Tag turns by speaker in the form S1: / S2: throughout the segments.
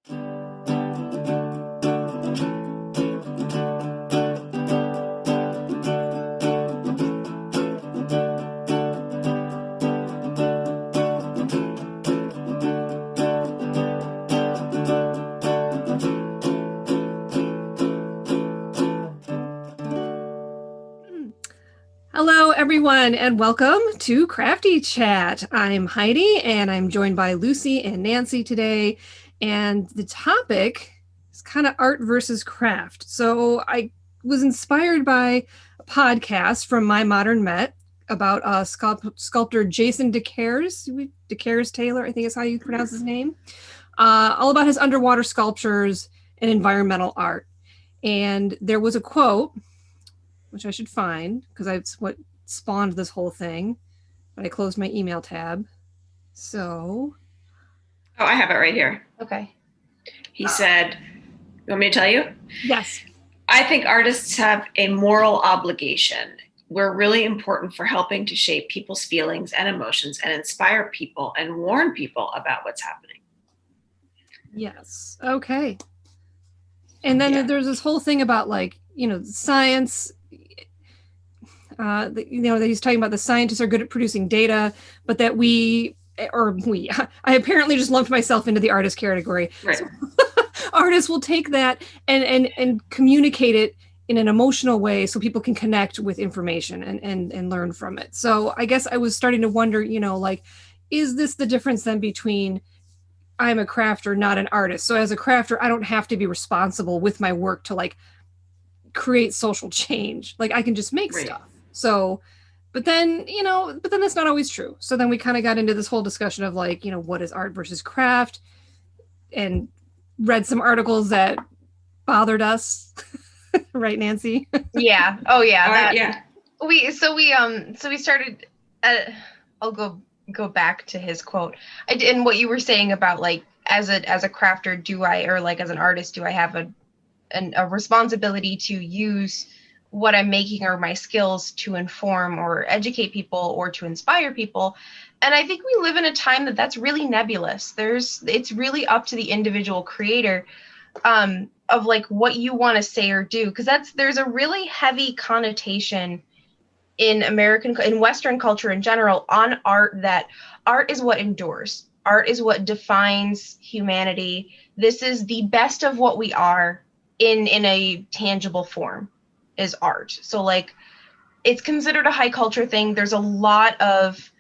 S1: Hello, everyone, and welcome to Crafty Chat. I'm Heidi, and I'm joined by Lucy and Nancy today. And the topic is kind of art versus craft. So I was inspired by a podcast from My Modern Met about sculptor Jason deCaires, deCaires Taylor, I think is how you pronounce his name, all about his underwater sculptures and environmental art. And there was a quote which I should find because that's what spawned this whole thing. But I closed my email tab. So.
S2: Oh, I have it right here.
S1: Okay.
S2: He said, you want me to tell you?
S1: Yes.
S2: I think artists have a moral obligation. We're really important for helping to shape people's feelings and emotions and inspire people and warn people about what's happening.
S1: Yes. Okay. And then there's this whole thing about science. That he's talking about the scientists are good at producing data, but that I apparently just lumped myself into the artist category.
S2: Right.
S1: So, artists will take that and communicate it in an emotional way so people can connect with information and learn from it. So I guess I was starting to wonder, is this the difference then between I'm a crafter, not an artist? So as a crafter, I don't have to be responsible with my work to create social change. I can just make stuff. So, but then that's not always true. So then we kind of got into this whole discussion of what is art versus craft, and read some articles that bothered us. Right, Nancy?
S3: Yeah. Oh yeah.
S2: Yeah.
S3: We started, I'll go back to his quote. And what you were saying about as a crafter, as an artist, do I have a responsibility to use what I'm making or my skills to inform or educate people or to inspire people? And I think we live in a time that's really nebulous. It's really up to the individual creator of what you want to say or do, because there's a really heavy connotation in Western culture in general on art, that art is what endures. Art is what defines humanity. This is the best of what we are in a tangible form is art. So it's considered a high culture thing. There's a lot of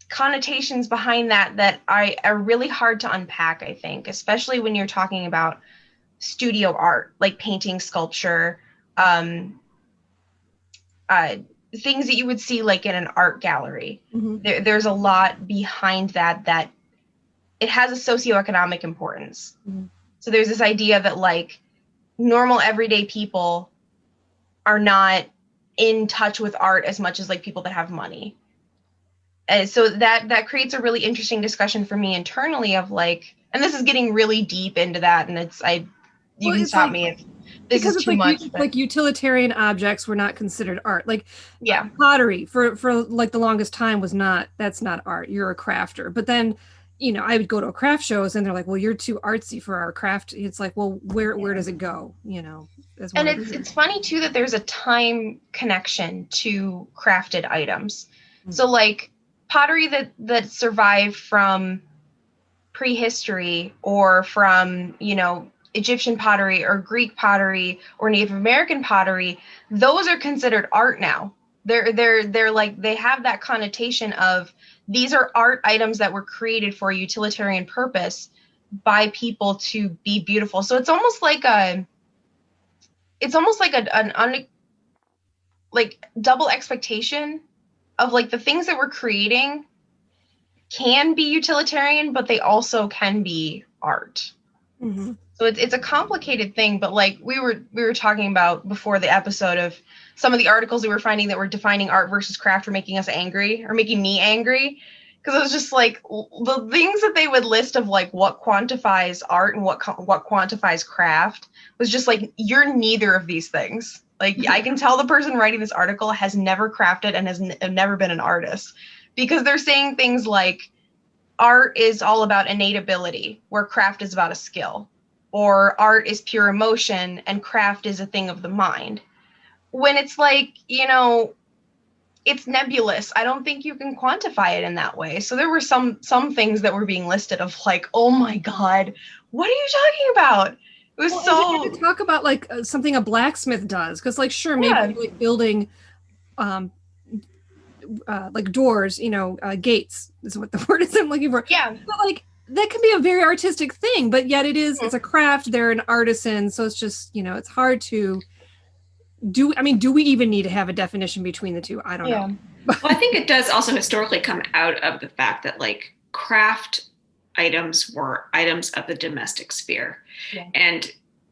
S3: connotations behind that are really hard to unpack, I think, especially when you're talking about studio art, like painting, sculpture, things that you would see in an art gallery. Mm-hmm. There's a lot behind that it has a socioeconomic importance. Mm-hmm. So there's this idea that normal everyday people are not in touch with art as much as people that have money. And so that creates a really interesting discussion for me internally of and this is getting really deep into that, and you can stop me if this is too much.
S1: Utilitarian objects were not considered art. Pottery for the longest time that's not art. You're a crafter. But then I would go to craft shows and they're like, well, you're too artsy for our craft. It's well, where does it go? And
S3: it's funny too that there's a time connection to crafted items. Mm-hmm. So pottery that survived from prehistory, or from, Egyptian pottery or Greek pottery or Native American pottery, those are considered art now. They're they have that connotation of, these are art items that were created for a utilitarian purpose by people to be beautiful. So it's almost like an double expectation of the things that we're creating can be utilitarian, but they also can be art. Mm-hmm. So it's a complicated thing, but we were talking about before the episode of some of the articles we were finding that were defining art versus craft were making us angry, or making me angry, because it was just the things that they would list of what quantifies art and what quantifies craft was just you're neither of these things. I can tell the person writing this article has never crafted and has never been an artist, because they're saying things art is all about innate ability, where craft is about a skill, or art is pure emotion and craft is a thing of the mind. When it's like, it's nebulous. I don't think you can quantify it in that way. So there were some things that were being listed of like, oh my God, what are you talking about? It was
S1: so to talk about like something a blacksmith does, because like sure, maybe like building like doors, gates is what the word is I'm looking for.
S3: Yeah.
S1: But like that can be a very artistic thing, but yet it's a craft. They're an artisan. So it's just, it's hard to do. I mean, do we even need to have a definition between the two? I don't know.
S2: Well, I think it does also historically come out of the fact that like craft items were items of the domestic sphere.
S3: Yeah.
S2: And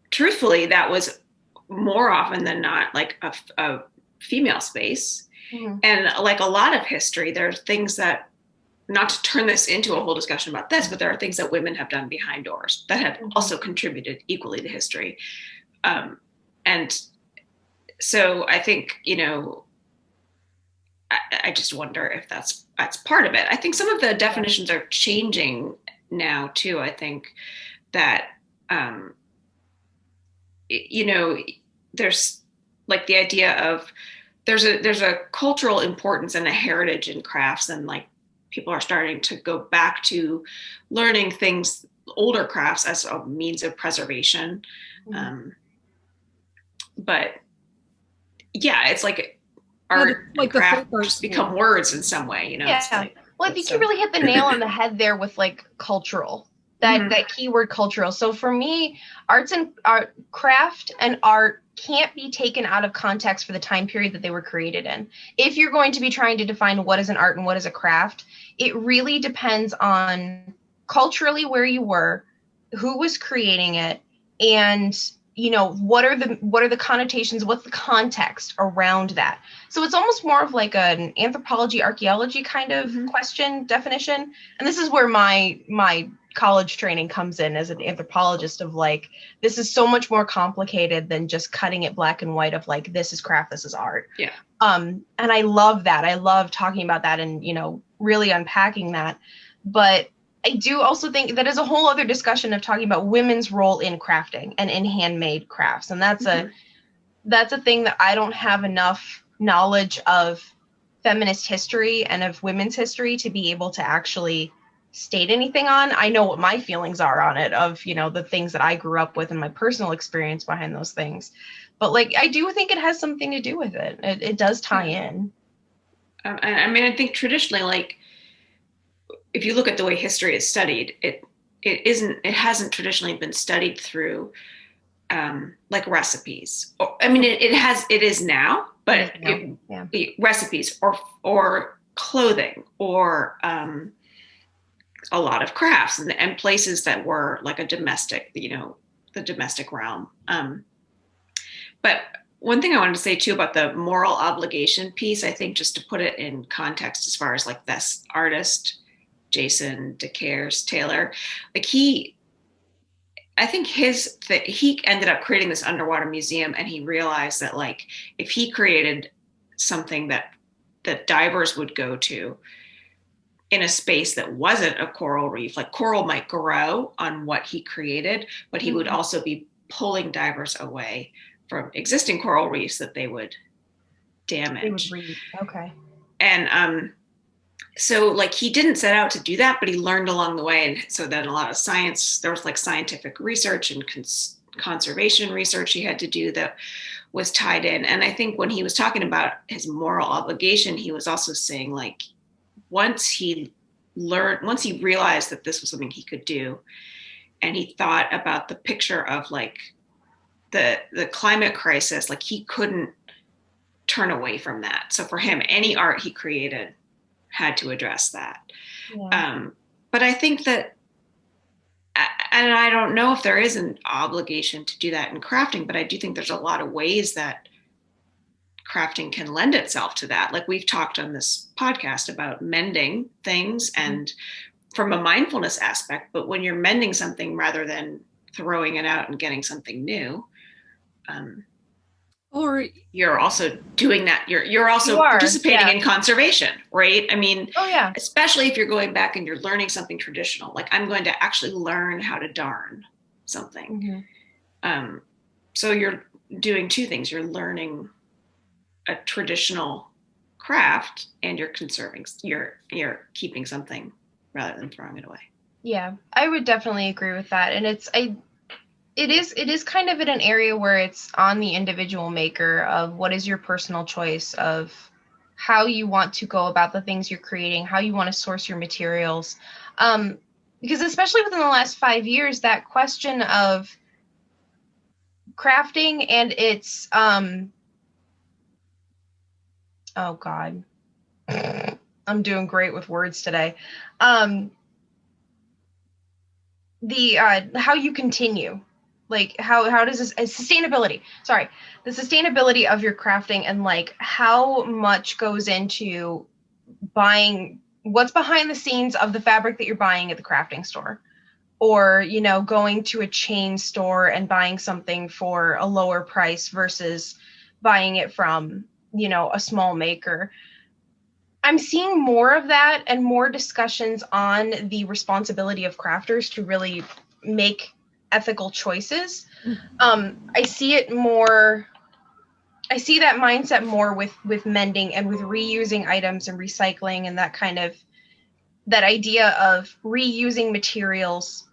S2: truthfully, that was more often than not like a female space. Mm-hmm. And like a lot of history, there's things that, not to turn this into a whole discussion about this, but there are things that women have done behind doors that have also contributed equally to history. And so I think, I just wonder if that's part of it. I think some of the definitions are changing now too. I think that, there's like the idea of there's a cultural importance and a heritage in crafts, and like people are starting to go back to learning things, older crafts, as a means of preservation. But yeah, it's like art like and craft just become words in some way,
S3: Yeah. Like, well, I think you really hit the nail on the head there with like cultural, that keyword cultural. So for me, craft and art can't be taken out of context for the time period that they were created in. If you're going to be trying to define what is an art and what is a craft, it really depends on culturally where you were, who was creating it, and what are the connotations, what's the context around that. So it's almost more of like an anthropology, archaeology kind of question, definition. And this is where my college training comes in as an anthropologist, of like, this is so much more complicated than just cutting it black and white of like, this is craft, this is art.
S2: Yeah.
S3: And I love that. I love talking about that and, really unpacking that. But I do also think that is a whole other discussion of talking about women's role in crafting and in handmade crafts. And that's a thing that I don't have enough knowledge of feminist history and of women's history to be able to actually state anything on. I know what my feelings are on it, of, the things that I grew up with and my personal experience behind those things. But like, I do think it has something to do with it. It does tie in.
S2: I mean, I think traditionally, like, if you look at the way history is studied, it hasn't traditionally been studied through like recipes. It is now, but recipes or clothing or a lot of crafts and places that were like a domestic, the domestic realm. But one thing I wanted to say too about the moral obligation piece, I think, just to put it in context as far as like this artist, Jason deCaires Taylor, like he ended up creating this underwater museum, and he realized that like if he created something that divers would go to in a space that wasn't a coral reef, like coral might grow on what he created, but he would also be pulling divers away from existing coral reefs that they would damage.
S3: Okay.
S2: And so like he didn't set out to do that, but he learned along the way. And so then a lot of science, there was like scientific research and conservation research he had to do that was tied in. And I think when he was talking about his moral obligation, he was also saying like, once he realized that this was something he could do, and he thought about the picture of like the climate crisis, like he couldn't turn away from that. So for him, any art he created had to address that. Yeah. But I think that, and I don't know if there is an obligation to do that in crafting, but I do think there's a lot of ways that crafting can lend itself to that. Like we've talked on this podcast about mending things and from a mindfulness aspect, but when you're mending something rather than throwing it out and getting something new,
S1: Or
S2: you're also doing that. You're also participating in conservation, right? I mean, especially if you're going back and you're learning something traditional, like I'm going to actually learn how to darn something. So you're doing two things. You're learning a traditional craft and you're conserving, you're keeping something rather than throwing it away.
S3: Yeah, I would definitely agree with that. And it is kind of in an area where it's on the individual maker of what is your personal choice of how you want to go about the things you're creating, how you want to source your materials. Because especially within the last 5 years, that question of crafting and its oh God, I'm doing great with words today. The how you continue, like how does this sustainability? Sorry, the sustainability of your crafting and like how much goes into buying what's behind the scenes of the fabric that you're buying at the crafting store, or going to a chain store and buying something for a lower price versus buying it from a small maker. I'm seeing more of that and more discussions on the responsibility of crafters to really make ethical choices. I see it more. I see that mindset more with mending and with reusing items and recycling and that kind of that idea of reusing materials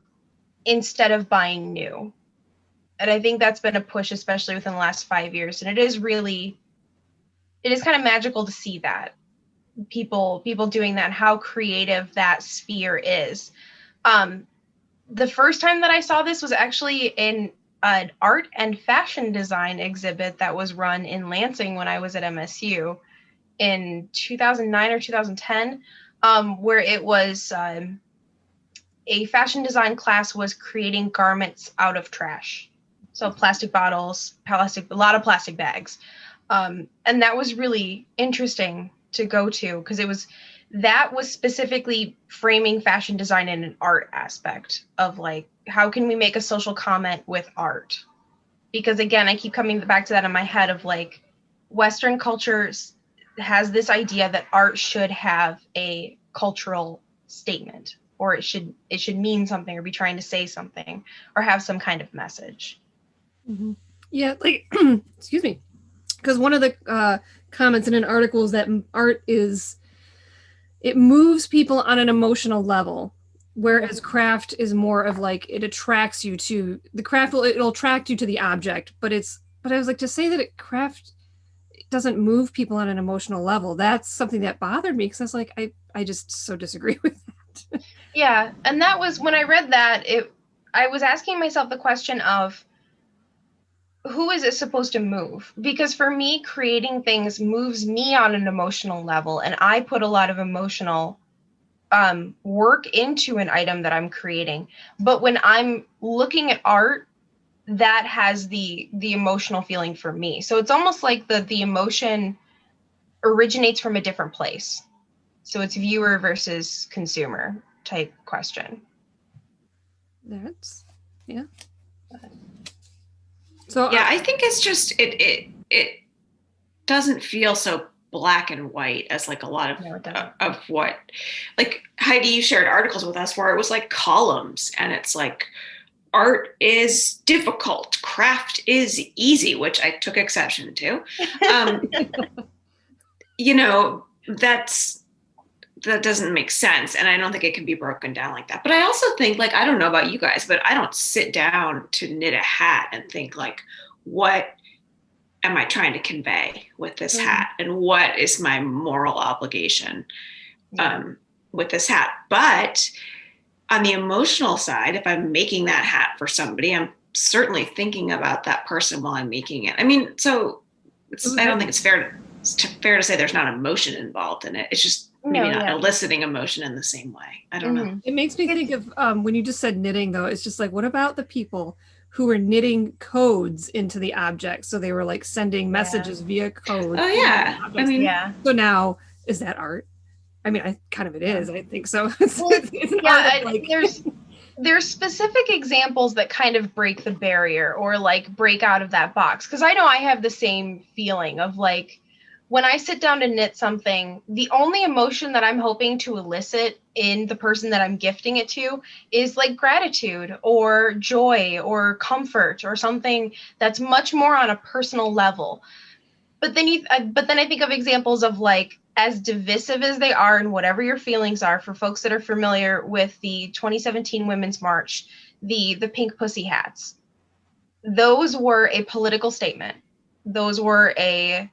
S3: instead of buying new. And I think that's been a push, especially within the last 5 years. And it is kind of magical to see that. People doing that, how creative that sphere is. The first time that I saw this was actually in an art and fashion design exhibit that was run in Lansing when I was at MSU in 2009 or 2010, where it was a fashion design class was creating garments out of trash. So plastic bottles, a lot of plastic bags. And that was really interesting to go to because that was specifically framing fashion design in an art aspect of like, how can we make a social comment with art? Because again, I keep coming back to that in my head of like, Western culture has this idea that art should have a cultural statement, or it should mean something or be trying to say something or have some kind of message.
S1: Yeah, like, excuse me. Because one of the comments in an article is that art it moves people on an emotional level, whereas craft is more of like, it attracts you to the craft. It'll attract you to the object, but I was like, to say that craft doesn't move people on an emotional level, that's something that bothered me because I was like, I just so disagree with that.
S3: Yeah, and that was when I read that, I was asking myself the question of, who is it supposed to move? Because for me, creating things moves me on an emotional level, and I put a lot of emotional work into an item that I'm creating. But when I'm looking at art, that has the emotional feeling for me. So it's almost like the emotion originates from a different place. So it's viewer versus consumer type question.
S1: That's, yeah. So
S2: yeah, I think it's just it doesn't feel so black and white as like a lot of what, like Heidi, you shared articles with us where it was like columns and it's like art is difficult, craft is easy, which I took exception to. That doesn't make sense. And I don't think it can be broken down like that. But I also think, like, I don't know about you guys, but I don't sit down to knit a hat and think like, what am I trying to convey with this hat? And what is my moral obligation with this hat? But on the emotional side, if I'm making that hat for somebody, I'm certainly thinking about that person while I'm making it. I mean, so I don't think it's fair to say there's not emotion involved in it. It's just maybe not eliciting emotion in the same way. I don't know.
S1: It makes me think of when you just said knitting, though. It's just like, what about the people who were knitting codes into the object? So they were like sending messages via code.
S2: Oh yeah. I mean,
S1: so now is that art? I mean, it is. I think so. It's
S3: there's specific examples that kind of break the barrier or like break out of that box. Because I know I have the same feeling of like, when I sit down to knit something, the only emotion that I'm hoping to elicit in the person that I'm gifting it to is like gratitude or joy or comfort or something that's much more on a personal level. But then I think of examples of like, as divisive as they are and whatever your feelings are, for folks that are familiar with the 2017 Women's March, the Pink Pussy Hats, those were a political statement. Those were there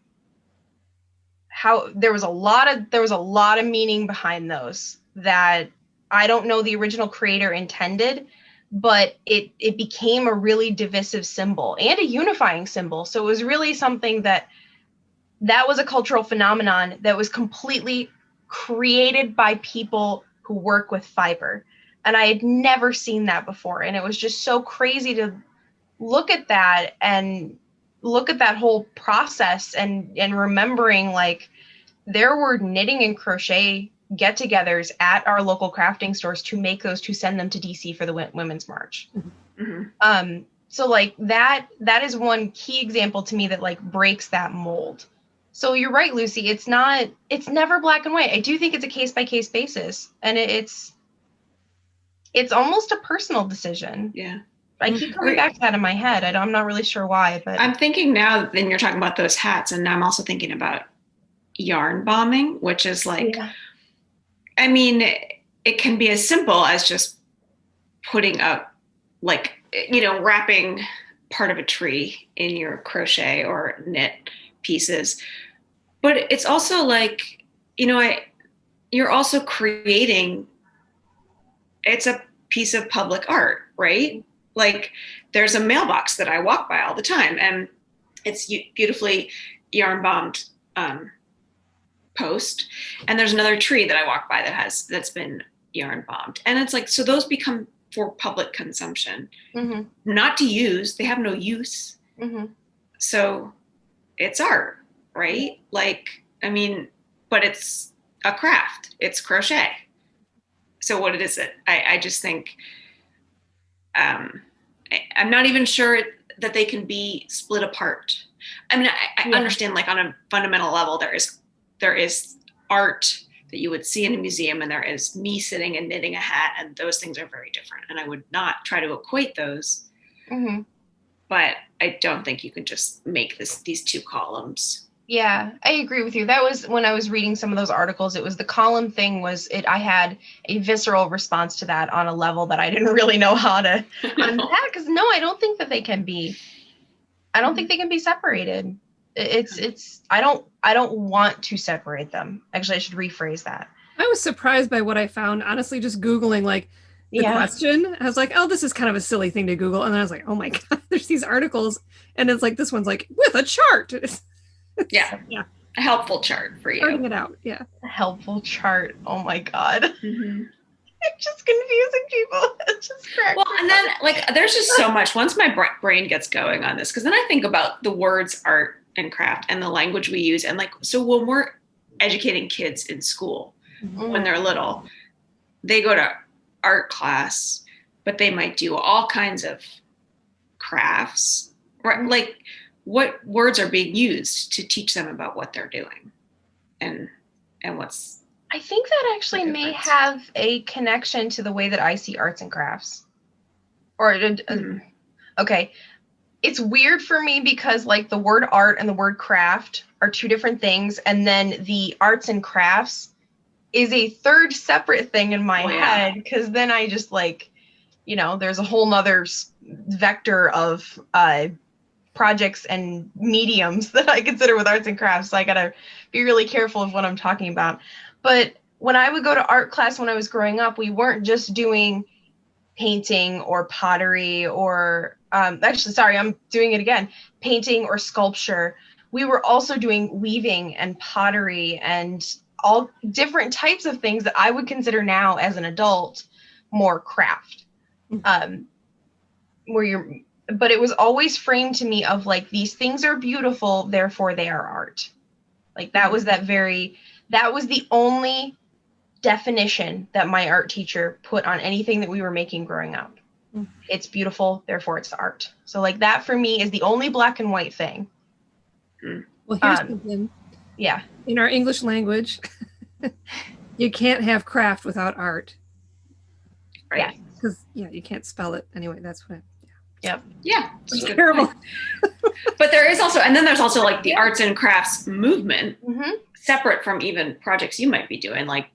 S3: was a lot of meaning behind those that I don't know the original creator intended, but it became a really divisive symbol and a unifying symbol. So it was really something that was a cultural phenomenon that was completely created by people who work with fiber. And I had never seen that before. And it was just so crazy to look at that and look at that whole process and remembering like there were knitting and crochet get-togethers at our local crafting stores to make those, to send them to DC for the Women's March. Mm-hmm. So like that is one key example to me that like breaks that mold. So you're right, Lucy. It's never black and white. I do think it's a case-by-case basis, and it's almost a personal decision.
S2: Yeah.
S3: I keep coming back to that in my head. I'm not really sure why, but
S2: I'm thinking now, then you're talking about those hats, and I'm also thinking about yarn bombing, which is like, I mean, it can be as simple as just putting up, like, wrapping part of a tree in your crochet or knit pieces. But it's also like, you're also creating, it's a piece of public art, right? Like there's a mailbox that I walk by all the time, and it's beautifully yarn bombed post. And there's another tree that I walk by that's been yarn bombed. And it's like, so those become for public consumption, mm-hmm. not to use, they have no use. Mm-hmm. So it's art, right? Like, I mean, but it's a craft, it's crochet. So what is it? I just think, I'm not even sure that they can be split apart. I mean, I understand like on a fundamental level, there is art that you would see in a museum, and there is me sitting and knitting a hat, and those things are very different. And I would not try to equate those, mm-hmm. but I don't think you can just make these two columns.
S3: Yeah, I agree with you. That was when I was reading some of those articles. It was the column thing I had a visceral response to that on a level that I didn't really know how to unpack. Because no, I don't think that they can be. I don't think they can be separated. I don't want to separate them. Actually, I should rephrase that.
S1: I was surprised by what I found, honestly, just Googling like the question. I was like, oh, this is kind of a silly thing to Google. And then I was like, oh my God, there's these articles. And it's like, this one's like with a chart.
S2: Yeah. A helpful chart for you.
S1: Starting it out. Yeah.
S3: A helpful chart. Oh my God. Mm-hmm. It's just confusing people. It's just correct.
S2: Well, and then like, there's just so much once my brain gets going on this, because then I think about the words art and craft and the language we use. And like, so when we're educating kids in school, mm-hmm. when they're little, they go to art class, but they might do all kinds of crafts, right? Mm-hmm. Like, what words are being used to teach them about what they're doing and what's.
S3: I think that actually may have a connection to the way that I see arts and crafts. Okay. It's weird for me because like the word art and the word craft are two different things. And then the arts and crafts is a third separate thing in my head. Because then I just like, there's a whole nother vector of, projects and mediums that I consider with arts and crafts. So I gotta be really careful of what I'm talking about. But when I would go to art class when I was growing up, we weren't just doing painting or pottery or I'm doing it again, painting or sculpture. We were also doing weaving and pottery and all different types of things that I would consider now as an adult more craft. But it was always framed to me of like, these things are beautiful, therefore they are art. Like that was the only definition that my art teacher put on anything that we were making growing up. It's beautiful, therefore it's art. So like that for me is the only black and white thing.
S1: Well, here's something.
S3: Yeah.
S1: In our English language, you can't have craft without art.
S2: Right.
S1: Because you can't spell it anyway. That's what.
S3: Yep.
S2: Yeah.
S1: It's terrible.
S2: But there is also, and then there's also like the arts and crafts movement, separate from even projects you might be doing, like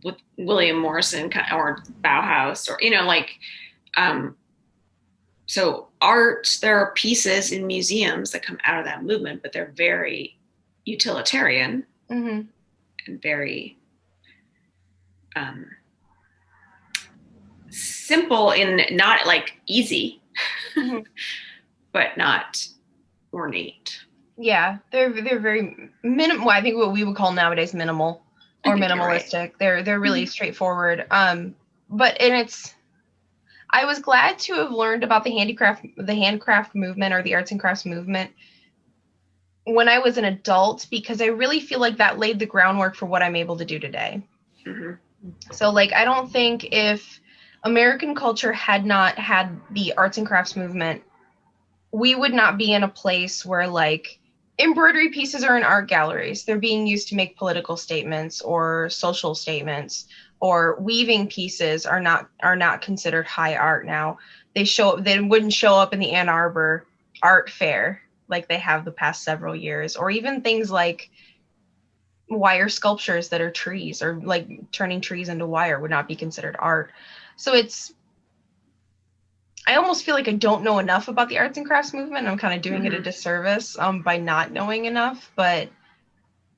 S2: with William Morrison or Bauhaus, or like. So art, there are pieces in museums that come out of that movement, but they're very utilitarian and very simple and not like easy, but not ornate.
S3: Yeah, they're very minimal. I think what we would call nowadays minimal or minimalistic. Right. They're really straightforward. I was glad to have learned about the handcraft movement or the arts and crafts movement when I was an adult, because I really feel like that laid the groundwork for what I'm able to do today. So like, I don't think if American culture had not had the arts and crafts movement, we would not be in a place where like embroidery pieces are in art galleries. They're being used to make political statements or social statements, or weaving pieces are not considered high art now. They wouldn't show up in the Ann Arbor art fair like they have the past several years, or even things like wire sculptures that are trees, or like turning trees into wire would not be considered art. So I almost feel like I don't know enough about the arts and crafts movement. I'm kind of doing it a disservice by not knowing enough, but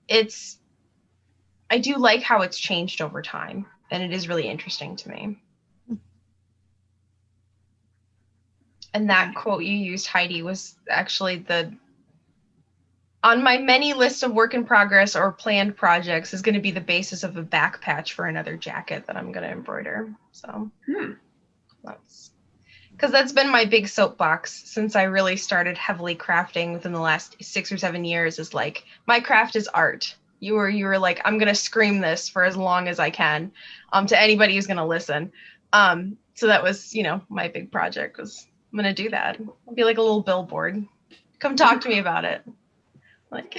S3: I do like how it's changed over time, and it is really interesting to me. And that quote you used, Heidi, was actually on my many list of work in progress or planned projects is going to be the basis of a back patch for another jacket that I'm going to embroider. So that's been my big soapbox since I really started heavily crafting within the last 6 or 7 years, is like, my craft is art. You were like, I'm going to scream this for as long as I can to anybody who's going to listen. So that was, my big project was, I'm going to do that. I'll be like a little billboard. Come talk to me about it. Like,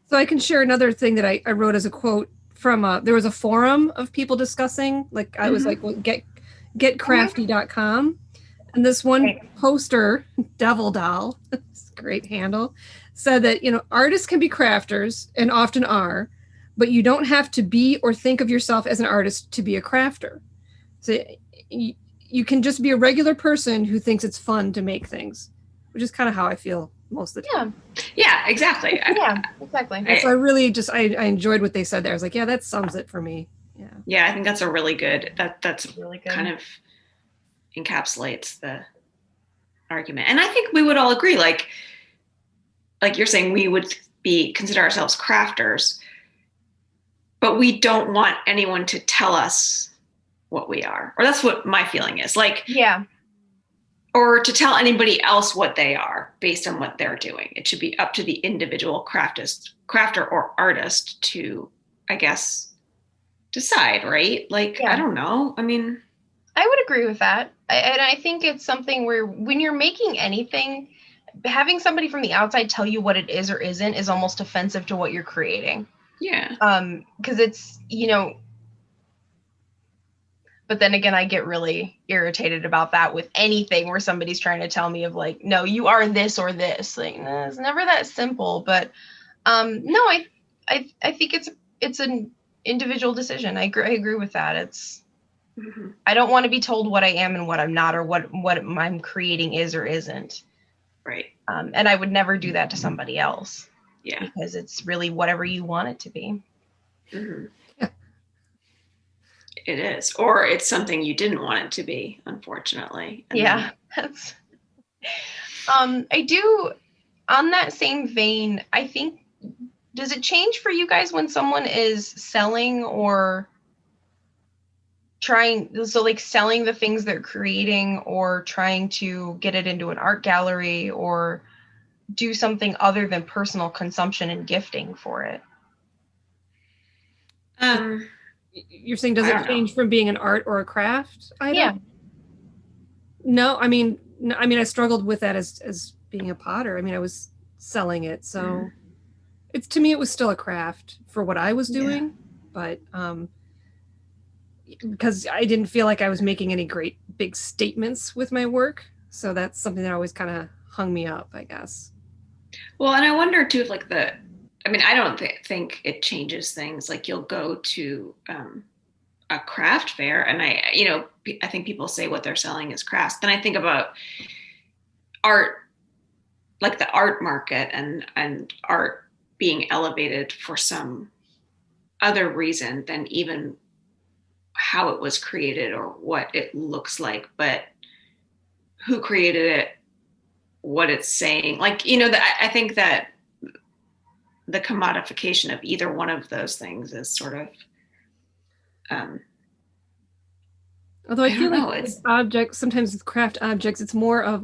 S1: so I can share another thing that I wrote as a quote from, there was a forum of people discussing, like, I was like, well, getcrafty.com. And this one poster, Devil Doll, great handle, said that, artists can be crafters and often are, but you don't have to be or think of yourself as an artist to be a crafter. So you can just be a regular person who thinks it's fun to make things, which is kind of how I feel most of the time.
S2: Yeah, exactly.
S3: Yeah, exactly.
S1: And so I really just, I enjoyed what they said there. I was like, yeah, that sums it for me.
S2: Yeah, I think that's a really good, that's really good. Kind of encapsulates the argument. And I think we would all agree, like you're saying, we would consider ourselves crafters, but we don't want anyone to tell us what we are. Or that's what my feeling is. Like,
S3: yeah.
S2: Or to tell anybody else what they are based on what they're doing. It should be up to the individual crafter or artist to, I guess, decide, right? Like, I don't know. I mean,
S3: I would agree with that. And I think it's something where when you're making anything, having somebody from the outside tell you what it is or isn't is almost offensive to what you're creating.
S2: Yeah.
S3: Because it's, but then again, I get really irritated about that with anything where somebody's trying to tell me of like, no, you are this or this. Like, it's never that simple. But no, I think it's an individual decision. I agree with that. It's, I don't want to be told what I am and what I'm not, or what I'm creating is or isn't.
S2: Right.
S3: And I would never do that to somebody else.
S2: Yeah.
S3: Because it's really whatever you want it to be.
S2: Mm-hmm. It is, or it's something you didn't want it to be, unfortunately.
S3: That's. I do. On that same vein, I think, does it change for you guys when someone is selling or selling the things they're creating, or trying to get it into an art gallery, or do something other than personal consumption and gifting for it?
S1: You're saying, does
S2: I
S1: it
S2: don't know.
S1: change from being an art or a craft item?
S3: Yeah.
S1: No, I mean, I struggled with that as being a potter. I mean, I was selling it, so it's, to me, it was still a craft for what I was doing, but because I didn't feel like I was making any great big statements with my work, so that's something that always kind of hung me up, I guess.
S2: Well, and I wonder too if like I mean, I don't think it changes things. Like you'll go to a craft fair, and I think people say what they're selling is crafts. Then I think about art, like the art market, and art being elevated for some other reason than even how it was created or what it looks like, but who created it, what it's saying. Like, I think that the commodification of either one of those things is sort of
S1: Although I
S2: I
S1: feel
S2: don't
S1: like
S2: know.
S1: with objects, sometimes with craft objects, it's more of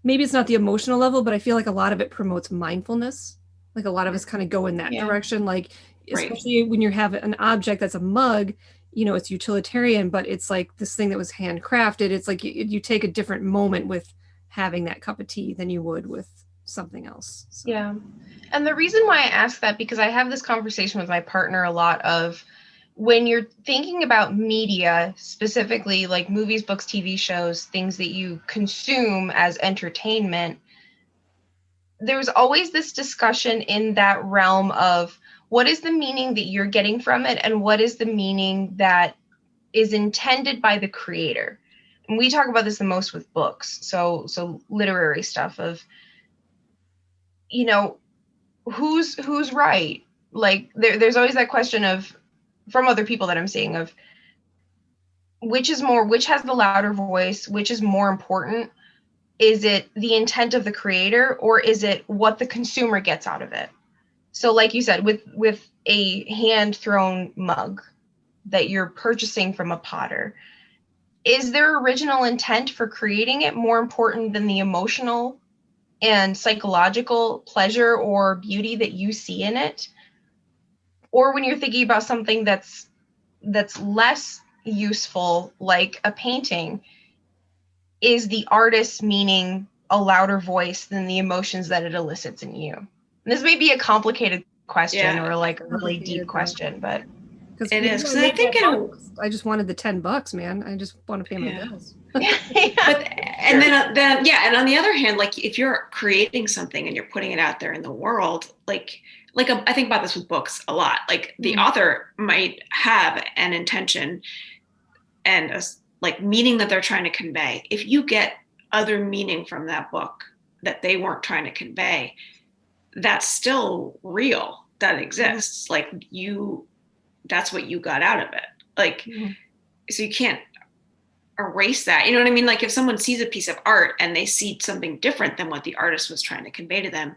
S1: maybe it's not the emotional level, but I feel like a lot of it promotes mindfulness. Like a lot of us kind of go in that direction. Like especially when you have an object that's a mug, it's utilitarian, but it's like this thing that was handcrafted. It's like you take a different moment with having that cup of tea than you would with something else. So.
S3: Yeah. And the reason why I ask that, because I have this conversation with my partner a lot of when you're thinking about media, specifically like movies, books, TV shows, things that you consume as entertainment, there's always this discussion in that realm of what is the meaning that you're getting from it and what is the meaning that is intended by the creator. And we talk about this the most with books. So literary stuff of, who's right? Like there's always that question of, from other people that I'm seeing, of which has the louder voice, which is more important. Is it the intent of the creator, or is it what the consumer gets out of it? So like you said, with a hand thrown mug that you're purchasing from a potter, is their original intent for creating it more important than the emotional and psychological pleasure or beauty that you see in it? Or when you're thinking about something that's less useful, like a painting, is the artist meaning a louder voice than the emotions that it elicits in you? And this may be a complicated question or like a really deep question, but
S2: it is, because I think
S1: I just wanted the $10, man. I just want to pay my bills.
S2: But and then and on the other hand, like if you're creating something and you're putting it out there in the world, I think about this with books a lot. Like the author might have an intention and a like meaning that they're trying to convey. If you get other meaning from that book that they weren't trying to convey, that's still real. That exists. Like that's what you got out of it. Like, so you can't erase that. You know what I mean? Like if someone sees a piece of art and they see something different than what the artist was trying to convey to them,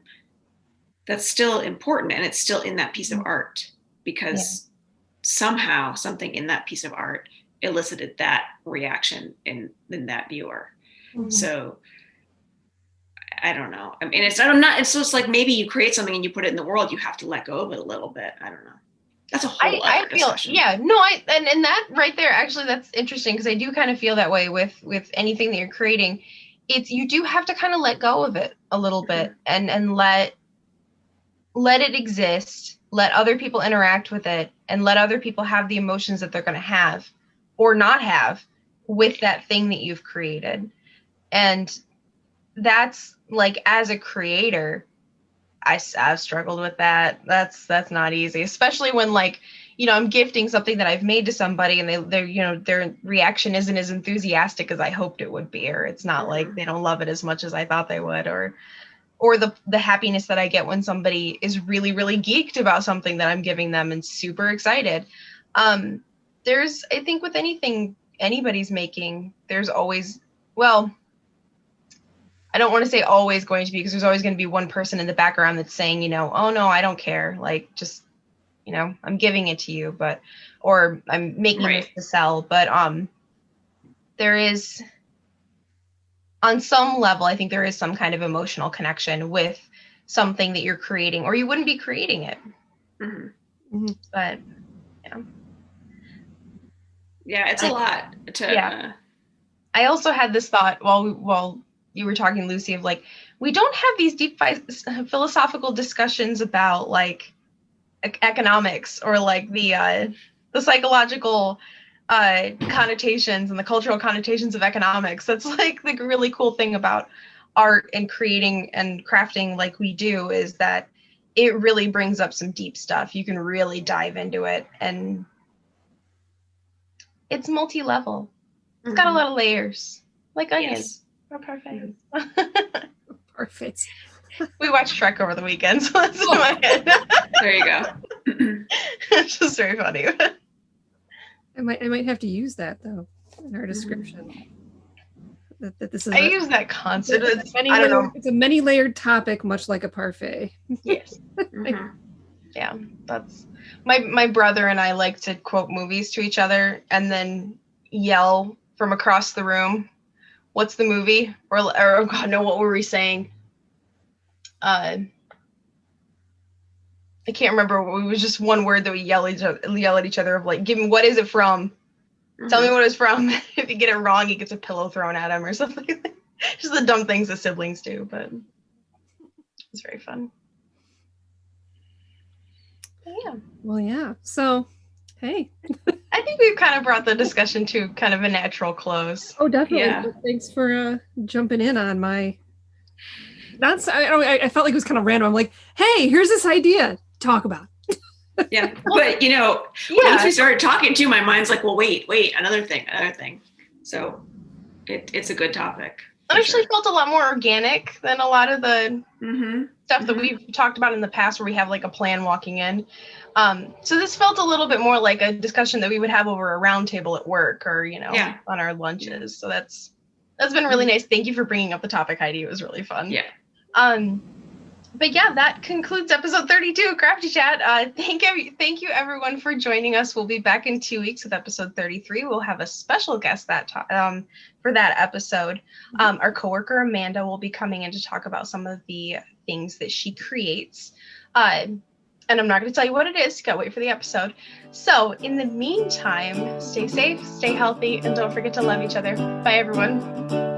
S2: that's still important, and it's still in that piece of art because somehow something in that piece of art elicited that reaction in that viewer. So I don't know. I mean, it's just like maybe you create something and you put it in the world, you have to let go of it a little bit. I don't know. That's a whole other discussion.
S3: And that right there, actually, that's interesting, because I do kind of feel that way with anything that you're creating. It's, you do have to kind of let go of it a little bit and let it exist, let other people interact with it, and let other people have the emotions that they're going to have or not have with that thing that you've created. And that's like, as a creator, I've struggled with that. That's not easy, especially when I'm gifting something that I've made to somebody and their reaction isn't as enthusiastic as I hoped it would be, or it's not like they don't love it as much as I thought they would, or the happiness that I get when somebody is really, really geeked about something that I'm giving them and super excited. There's, I think with anything anybody's making, there's always, well, I don't want to say always going to be, because there's always going to be one person in the background that's saying, oh no, I don't care. Like, just, I'm giving it to you, or I'm making this to sell. But there is, on some level, I think there is some kind of emotional connection with something that you're creating, or you wouldn't be creating it. But
S2: Yeah, it's a lot to.
S3: I also had this thought while you were talking, Lucy, of like, we don't have these deep philosophical discussions about like economics or like the psychological connotations and the cultural connotations of economics. That's like the really cool thing about art and creating and crafting like we do, is that it really brings up some deep stuff. You can really dive into it, and it's multi-level. It's got a lot of layers, like onions. Or parfaits.
S1: Perfect.
S3: We watched Shrek over the weekend, so that's in my head.
S2: There you go.
S3: It's just very funny.
S1: I might have to use that though in our description. That this is.
S3: I use that concept.
S1: It's a many-layered topic, much like a parfait.
S3: Yes. Yeah, that's my brother and I like to quote movies to each other and then yell from across the room, "What's the movie?" Or oh God, no, what were we saying? I can't remember. It was just one word that we yell at each other of like, "Give me, what is it from? Tell me what it's from." If you get it wrong, he gets a pillow thrown at him or something. Just the dumb things that siblings do, but it's very fun. Yeah.
S1: Well, yeah. So, hey.
S3: I think we've kind of brought the discussion to kind of a natural close.
S1: Oh, definitely.
S2: Yeah.
S1: Thanks for jumping in on my. I felt like it was kind of random. I'm like, hey, here's this idea. Talk about.
S2: Yeah, but once we started talking too, my mind's like, well, wait, another thing. So it's a good topic.
S3: It actually felt a lot more organic than a lot of the stuff that we've talked about in the past, where we have like a plan walking in. So this felt a little bit more like a discussion that we would have over a round table at work, or on our lunches. So that's been really nice. Thank you for bringing up the topic, Heidi. It was really fun.
S2: Yeah.
S3: But yeah, that concludes episode 32 of Crafty Chat. Thank you everyone for joining us. We'll be back in 2 weeks with episode 33. We'll have a special guest for that episode. Our coworker Amanda will be coming in to talk about some of the things that she creates. And I'm not going to tell you what it is. You gotta wait for the episode. So in the meantime, stay safe, stay healthy, and don't forget to love each other. Bye, everyone.